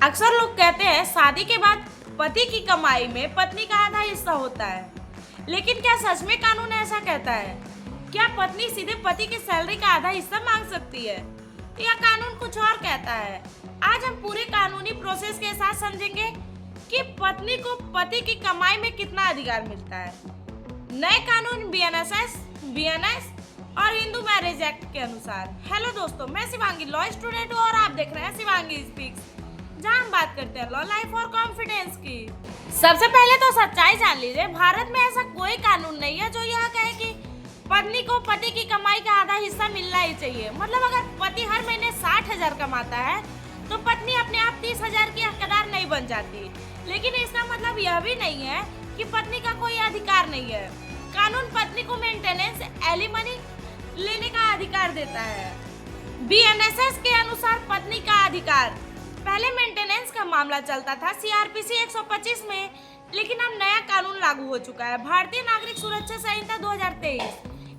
अक्सर लोग कहते हैं शादी के बाद पति की कमाई में पत्नी का आधा हिस्सा होता है, लेकिन क्या सच में कानून ऐसा कहता है? क्या पत्नी सीधे पति की सैलरी का आधा हिस्सा मांग सकती है या कानून कुछ और कहता है? आज हम पूरे कानूनी प्रोसेस के साथ समझेंगे कि पत्नी को पति की कमाई में कितना अधिकार मिलता है। नए कानून बीएनएस और हिंदू मैरिज एक्ट के अनुसार। हेलो दोस्तों, मैं शिवांगी लॉ स्टूडेंट हूँ और आप देख रहे हैं शिवांगी स्पीक्स, जहाँ हम बात करते हैं लॉ, लाइफ और कॉन्फिडेंस की। सबसे पहले तो सच्चाई जान लीजिए, भारत में ऐसा कोई कानून नहीं है जो यह कहे कि पत्नी को पति की कमाई का आधा हिस्सा मिलना ही चाहिए। मतलब अगर पति हर महीने 60,000 कमाता है तो पत्नी अपने आप 30,000 की हकदार नहीं बन जाती। लेकिन इसका मतलब यह भी नहीं है कि पत्नी का कोई अधिकार नहीं है। कानून पत्नी को मेंटेनेंस एलिमनी लेने का अधिकार देता है। बीएनएस के अनुसार पत्नी का अधिकार, पहले मेंटेनेंस का मामला चलता था सीआरपीसी 125 में, लेकिन अब नया कानून लागू हो चुका है, भारतीय नागरिक सुरक्षा संहिता 2023।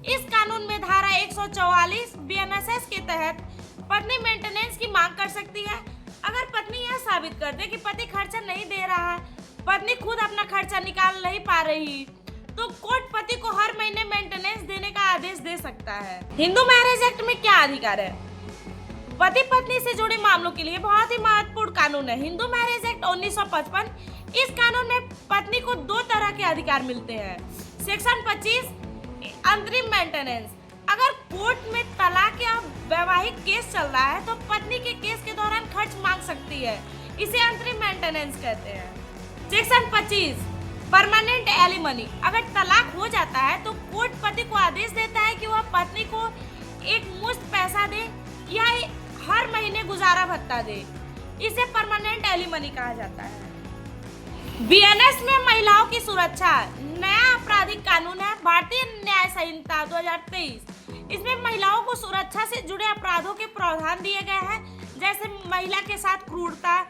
इस कानून में धारा 144 बीएनएस के तहत पत्नी मेंटेनेंस की मांग कर सकती है। अगर पत्नी यह साबित कर दे कि पति खर्चा नहीं दे रहा है, पत्नी खुद अपना खर्चा निकाल नहीं पा रही, तो कोर्ट पति को हर महीने मेंटेनेंस देने का आदेश दे सकता है। हिंदू मैरिज एक्ट में क्या अधिकार है? पति पत्नी से जुड़े मामलों के लिए बहुत ही महत्वपूर्ण कानून है हिंदू मैरिज एक्ट 1955। इस कानून में पत्नी को दो तरह के अधिकार मिलते हैं। सेक्शन 25 अंतरिम मेंटेनेंस, अगर कोर्ट में तलाक या वैवाहिक केस चल रहा है तो पत्नी के केस के दौरान खर्च मांग सकती है, इसे अंतरिम मेंटेनेंस कहते हैं। सेक्शन 25 परमानेंट एलिमनी, अगर तलाक हो जाता है तो कोर्ट पति को आदेश देता है कि वह पत्नी को एक मुश्त पैसा दे या हर महीने गुजारा भत्ता दे, इसे परमानेंट एलिमनी कहा जाता है। बीएनएस में महिलाओं की सुरक्षा, नया आपराधिक कानून है, भारतीय न्याय संहिता 2023। इसमें महिलाओं को सुरक्षा से जुड़े अपराधों के प्रावधान दिए गए हैं, जैसे महिला के साथ क्रूरता,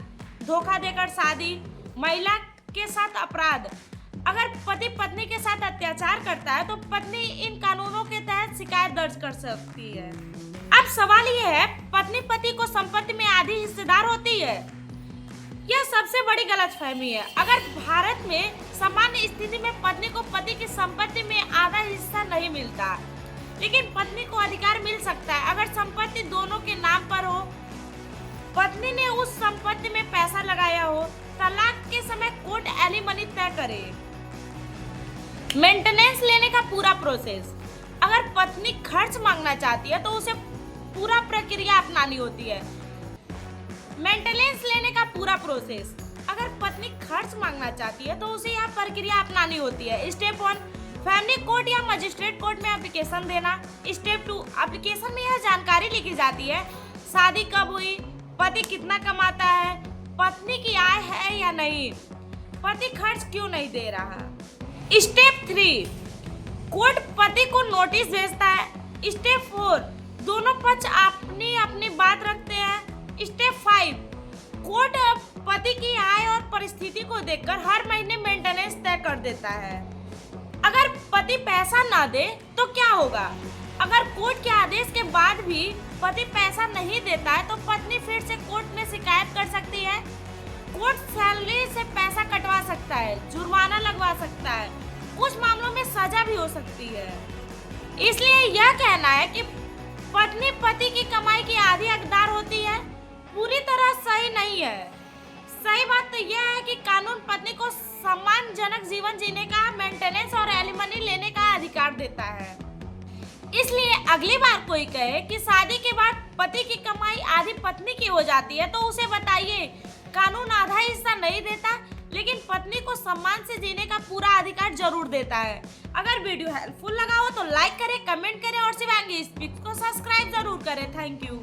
धोखा देकर शादी, महिला के साथ अपराध। अगर पति पत्नी के साथ अत्याचार करता है तो पत्नी इन कानूनों के तहत शिकायत दर्ज कर सकती है। अब सवाल यह है, पत्नी पति को संपत्ति में आधी हिस्सेदार होती है? यह सबसे बड़ी गलतफहमी है। अगर भारत में सामान्य स्थिति में पत्नी को पति की संपत्ति में आधा हिस्सा नहीं मिलता, लेकिन पत्नी को अधिकार मिल सकता है अगर संपत्ति दोनों के नाम पर हो, पत्नी ने उस संपत्ति में पैसा लगाया हो, तलाक के समय कोर्ट एलिमनी तय करे। मेंटेनेंस लेने का पूरा प्रोसेस, अगर पत्नी खर्च मांगना चाहती है तो उसे पूरा प्रक्रिया अपनानी होती है। मेंटेनेंस लेने का पूरा प्रोसेस, अगर पत्नी खर्च मांगना चाहती है तो उसे यह प्रक्रिया अपनानी होती है। स्टेप 1 फैमिली कोर्ट या मजिस्ट्रेट कोर्ट में एप्लीकेशन देना। स्टेप 2 एप्लीकेशन में यह जानकारी लिखी जाती है, शादी कब हुई, पति कितना कमाता है, पत्नी की आय है या नहीं, पति खर्च क्यों नहीं दे रहा। स्टेप 3 कोर्ट पति को नोटिस भेजता है। स्टेप 4 दोनों पक्ष अपनी अपनी बात रखते हैं। स्टेप 5 कोर्ट पति की आय और परिस्थिति को देखकर हर महीने मेंटेनेंस तय कर देता है। अगर पति पैसा ना दे तो क्या होगा? अगर कोर्ट के आदेश के बाद भी पति पैसा नहीं देता है तो पत्नी फिर से कोर्ट में शिकायत कर सकती है। कोर्ट सैलरी से पैसा कटवा सकता है, जुर्माना लगवा सकता है, कुछ मामलों में सजा भी हो सकती है। इसलिए यह कहना है कि पत्नी पति की कमाई की आधी हकदार होती है पूरी तरह सही नहीं है। सही बात तो यह है कि कानून पत्नी को सम्मानजनक जीवन जीने का, मेंटेनेंस और एलिमनी लेने का अधिकार देता है। इसलिए अगली बार कोई कहे कि शादी के बाद पति की कमाई आधी पत्नी की हो जाती है तो उसे बताइए, कानून आधा हिस्सा नहीं देता, लेकिन पत्नी को सम्मान से जीने का पूरा अधिकार जरूर देता है। अगर वीडियो हेल्पफुल लगा हो तो लाइक करें, कमेंट करें और शिवांगी स्पीक्स को सब्सक्राइब जरूर करें। Thank you.